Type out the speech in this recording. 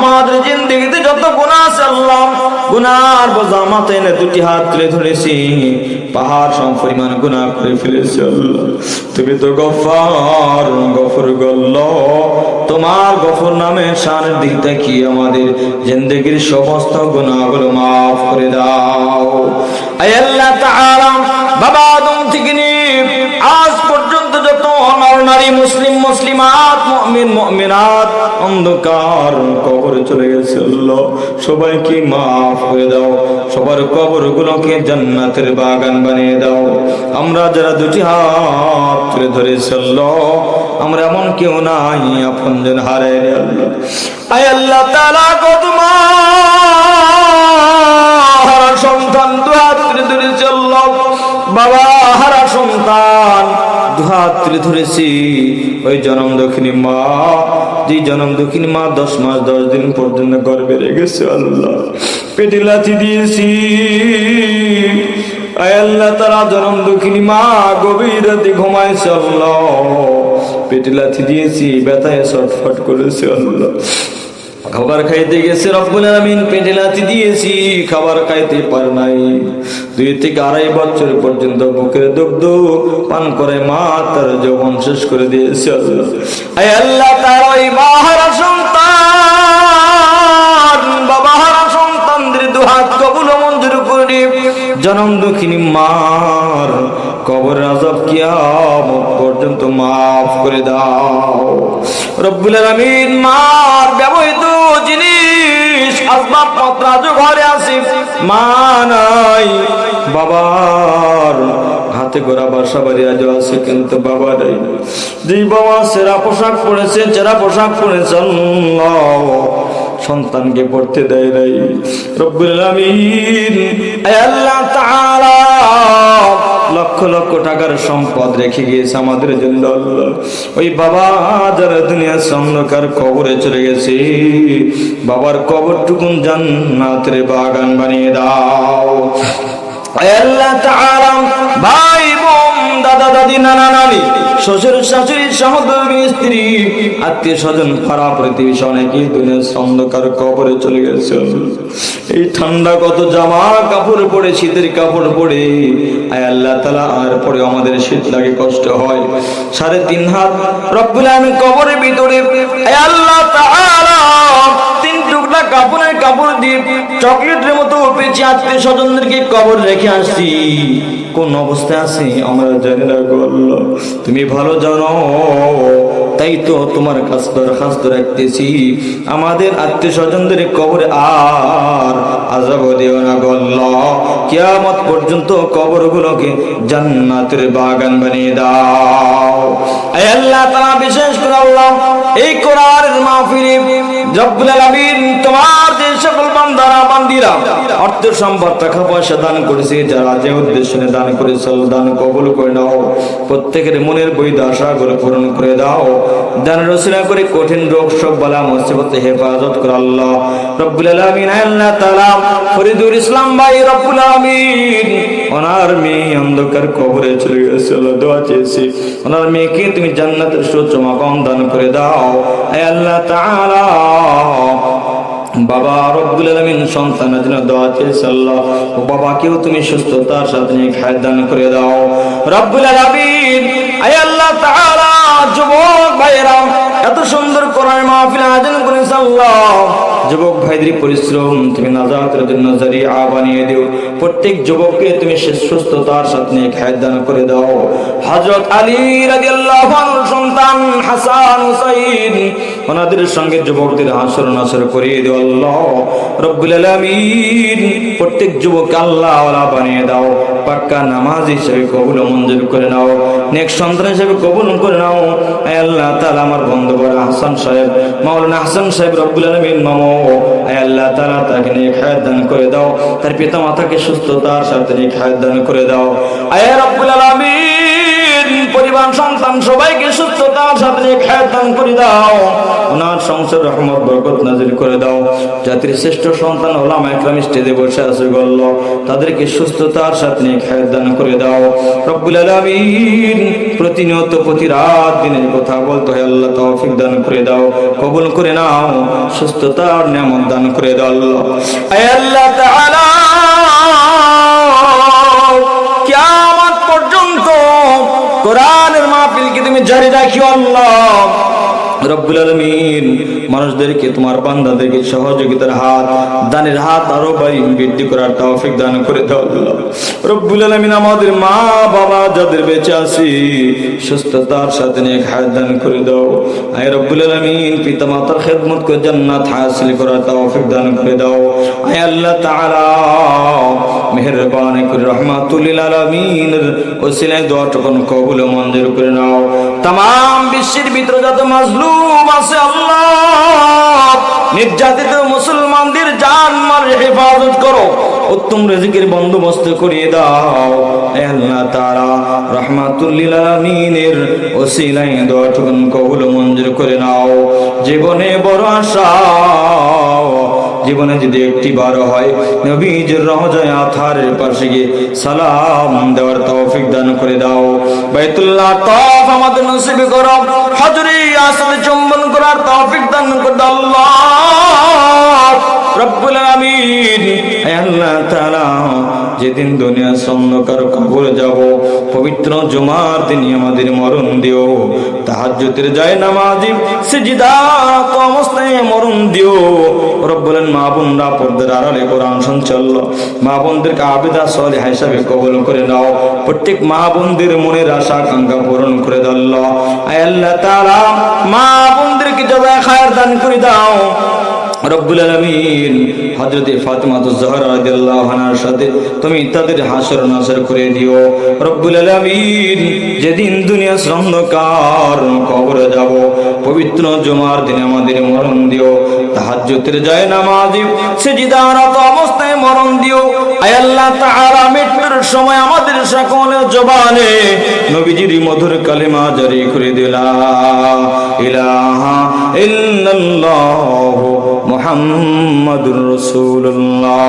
আমাদের জিন্দেগিতে যত গুনাহ আছে আল্লাহ, গুনার বোঝা মাথায় এনে দুটি হাত তুলে ধরেছি, পাহাড় সম পরিমাণ গুনাহ করে ফেলেছি আল্লাহ। তুমি তো গফফার, গফুর গল্লাহ, তোমার গফুর নামে শানের দিক থেকে আমাদের জিন্দেগির সমস্ত গুনাহগুলো মাফ করে দাও। আয় আল্লাহ তাআলা, বাবা আদম থেকে নিয়ে আজ পর্যন্ত যত আমার নারী মুসলিম মুসলিমাত মুমিন মুমিনাত অন্ধকার কবরে চলে গেছে আল্লাহ, সবাইকে মাফ করে দাও, সবার কবরগুলোকে জান্নাতের বাগান বানিয়ে দাও। আমরা যারা দুটি হাত তুলে ধরেছি আল্লাহ, আমরা এমন কেউ নাই আপনজন হারায় আল্লাহ। আয় আল্লাহ তাআলা, তোমার সন্তান দু হাত তুলে ধরেছি আল্লাহ, বাবা হারা সন্তান দু হাত তুলে ধরেছি। ওই জনম দক্ষিণী মা, যে জনম দক্ষিণী মা 10 মাস 10 দিন পর্যন্ত গর্ভে রেখেছে আল্লাহ, পেটে লাথি দিয়েছি। আয় আল্লাহ তারা জনম দক্ষিণী মা গভীর রাতে ঘুমাইছে আল্লাহ, পেটে লাথি দিয়েছি, ব্যথায় ছটফট করেছে আল্লাহ। খাবার খাইতে গেছে রব্বুল আলামিন, পেটে লাথি দিয়েছি, খাবার খাইতে পারে নাই। 2 থেকে 2.5 বছর পর্যন্ত বুকের দুগ্ধ পান করে মা তার যৌবন শেষ করে দিয়েছে আল্লাহ। আয় আল্লাহ, তার ওই মা হারা সন্তান, বাবা হারা সন্তানদের দুহাত কবুল মঞ্জুর করে জনম দুঃখিনী মার কবর আযাব কিয়ামত পর্যন্ত মাফ করে দাও রব্বুল আলামিন। মার ব্যবহৃত জিনিস আসবাবপত্র আজ ঘরে আছে, মা নাই, বাবার হাতে গোড়া বাসা বাড়ি আজও আছে, কিন্তু বাবা নাই। যেই বাবা সেরা পোশাক পরেছে, চেরা পোশাক পরেছে আল্লাহ, সন্তানকে পড়তে দেয় নাই রব্বুল আলামিন। আয় আল্লাহ তাআলা, লক্ষ লক্ষ টাকার সম্পদ রেখে গিয়েছে আমাদের জন্য আল্লাহ। ওই বাবা যারা দুনিয়ার অন্ধকার কবরে চলে গেছে, বাবার কবরটুকুন জান্নাতের বাগান বানিয়ে দাও। আয় আল্লাহ তাআলা, ভাই বোন দাদা দাদি নানা নানি শ্বশুর শাশুড়ি সহধর্মী স্ত্রী আত্মীয় স্বজন পাড়া প্রতিবেশী অনেকেই দুনিয়ার অন্ধকার কবরে চলে গেছে। এই ঠান্ডা কত জামা কাপড় পরে, শীতের কাপড় পরে, আয় আল্লাহ তাআলা, আর পরে আমাদের শীত লাগে, কষ্ট হয়। 3.5 হাত রব্বুল আলামিন কবরের ভিতরে, আয় আল্লাহ তাআলা, 3 টুকরা কাপড়ের কাপড় দিয়ে চকলেটের মতো পেঁচে আত্মীয় স্বজনদেরকে কবর রেখে আসছি। কোন অবস্থায় আছে আমরা জানি না গো আল্লাহ, তুমি ভালো জানো। তাই তো তোমার কাছে দরখাস্ত রাখতেছি, আমাদের আত্মীয় স্বজনদের কবরে আর আযাব দিও না গো আল্লাহ। কিয়ামত পর্যন্ত কবরগুলোকে জান্নাতের বাগান বানিয়ে দাও। আয় আল্লাহ তাআলা, বিশেষ করে আল্লাহ এই কোরআনের মাহফিলে রব্বুল আলামিন তোমার যে সকল বান্দারা বান্দিরা অর্থ সম্পদ টাকা পয়সা দান করেছে, যারা যে উদ্দেশ্যে দান করেছে, দান কবুল করে নাও। প্রত্যেকের মনের বৈধ আশাগুলো পূরণ করে দাও। দানের ওসিলা করে কঠিন রোগ শোক বালা মুসিবতে হেফাজত করে আল্লাহ রব্বুল আলামিন। আল্লাহ তাআলা, ফরিদুল ইসলাম ভাই রব্বুল আলামিন, ওনার মেয়ে অন্ধকার কবরে চলে গেছে আল্লাহ, দোয়া চেয়েছি ওনার মেয়েকে তুমি জান্নাতের সুউচ্চ মাকাম দান করে দাও। আয় আল্লাহ তাআলা, বাবা রব্বুল আলামিন সন্তানের জন্য দোয়া চেয়েছে আল্লাহ, ও বাবাকেও তুমি সুস্থতার সাথে নিয়ে খায় দান করে দাও রব্বুল আলামিন। আয় আল্লাহ তাআলা, যুবক ভাইরা এত সুন্দর কোরআনের মাহফিল আয়োজন করেছে আল্লাহ, যুবক ভাইদের পরিশ্রম তুমি নাজাতের জন্য জারিয়া বানিয়ে দিও। প্রত্যেক যুবককে তুমি সুস্থতার সাথে নিয়ে খায় দান করে দাও। হযরত আলী রাদিয়াল্লাহু আনহু সন্তান হাসান হুসাইন, ওনাদের সঙ্গে যুবকদের হাসর নাসর করিয়ে দিও আল্লাহ রব্বুল আলামিন। প্রত্যেক যুবক আল্লাহ ওয়ালা বানিয়ে দাও, পাক্কা নামাজি হিসেবে কবুল মঞ্জুর করে নাও, নেক সন্তান হিসেবে কবুল করে নাও। আয় আল্লাহ তাআলা, আমার বন্ধু বড় হাসান সাহেব, মাওলানা হাসান সাহেব রব্বুল আলামিন মামো, আয় আল্লাহ তাআলা তাকে নেক হায়াত দান করে দাও, তার পিতা মাতাকে সুস্থতার সাথে নেক হায়াত দান করে দাও। আয় রব্বুল আলামিন, পরিবার সন্তান সবাইকে সুস্থতার সাথে সাথে খায় দান করে দাও, ওনার সংসার রহমত বরকত নাজিল করে দাও। জাতির শ্রেষ্ঠ সন্তান ওলামা একরাম স্টেজে বসে আছে গল্ল, তাদেরকে সুস্থতার সাথে খায় দান করে দাও রব্বুল আলামিন। প্রতিনিয়ত প্রতি রাত দিনের কথা বলতে হয় আল্লাহ, তৌফিক দান করে দাও, কবুল করে নাও, সুস্থতার নিয়ামত দান করে দাও আল্লাহ। আয় আল্লাহ তাআলা, কিয়ামত পর্যন্ত কোরআনের মাহফিলকে তুমি জারি রাখিও আল্লাহ রব্বুল আলামিন। মানুষদেরকে, তোমার বান্দাদেরকে সহযোগিতার হাত, দানের হাত আরো বৃদ্ধি করার তৌফিক দান করে দাও আল্লাহ রব্বুল আলামিন। আমাদের মা বাবা যাদের বেঁচে আছে সুস্থতার সাথে নেক হায়াত দান করে দাও আয় রব্বুল আলামিন। পিতা মাতার খেদমত করে জান্নাত হাসিল করার তৌফিক দান করে দাও আয় আল্লাহ তাআলা। মেহেরবানি করে রহমাতুল লিল আলামিনের ওসিলায় দোয়াটুকুন কবুল ও মঞ্জুর করে নাও। तमाम বিশ্বের ভিতরে যত মাজলুম আছে আল্লাহ, নির্যাতিত মুসলমানদের জান মাল হেফাজত করো, উত্তম রিজিকের বন্দোবস্ত করিয়ে দাও হে আল্লাহ তাআলা। রাহমাতুল লিল আলামিনের ওসিলায় দোয়াটুকুন কবুল ও মঞ্জুর করে নাও। জীবনে বড় আশা, জীবনে যদি একটি বার হয় নবীজির রওজায়ে আতহারের পাশে গিয়ে সালাম দেওয়ার তৌফিক দান করে দাও। বাইতুল্লাহ তাওয়াফ আমাদের নসিব করো, হজরে আসওয়াদ চুম্বন করার তৌফিক দান করে দাও আল্লাহ রব্বুল আলামিন। হে আল্লাহ তাআলা, যেদিন দুনিয়া অন্ধকার কবরে যাব, পবিত্র জুমার দিন আমাদের মরণ দিও। তাহাজ্জুদের যায় নামাজি সিজদাত অবস্থায় মরণ দিও রব্বুল আলামিন। মা বোনরা পর্দার আড়ালে কোরআন শুনছল, মা বোনদেরকে আবিদা সালেহা হিসাবে কবুল করে নাও। প্রত্যেক মা বোনদের মনের আশা আকাঙ্ক্ষা পূরণ করে দাও আল্লাহ। আয় আল্লাহ তাআলা, মা বোনদেরকে জাযা খায়ের দান করে দাও রব্বুল আলামিন। হযরত ফাতিমা জোহরা রাদিয়াল্লাহু আনহার সাথে তুমি তাদের হাসর নাসর করে দিও রব্বুল আলামিন। যেদিন দুনিয়া অন্ধকার কবরে যাব, পবিত্র জুমার দিনে আমাদের মরণ দিও। তাহাজ্জুদের যায় নামাজি সিজদারত অবস্থায় মরণ দিও আয় আল্লাহ তাআলা। মৃত্যুর সময় আমাদের সকলের জবানে নবীজির মধুর কালেমা জারি করে দিলা, ইলাহা ইল্লাল্লাহু মুহাম্মাদুর রাসূলুল্লাহ।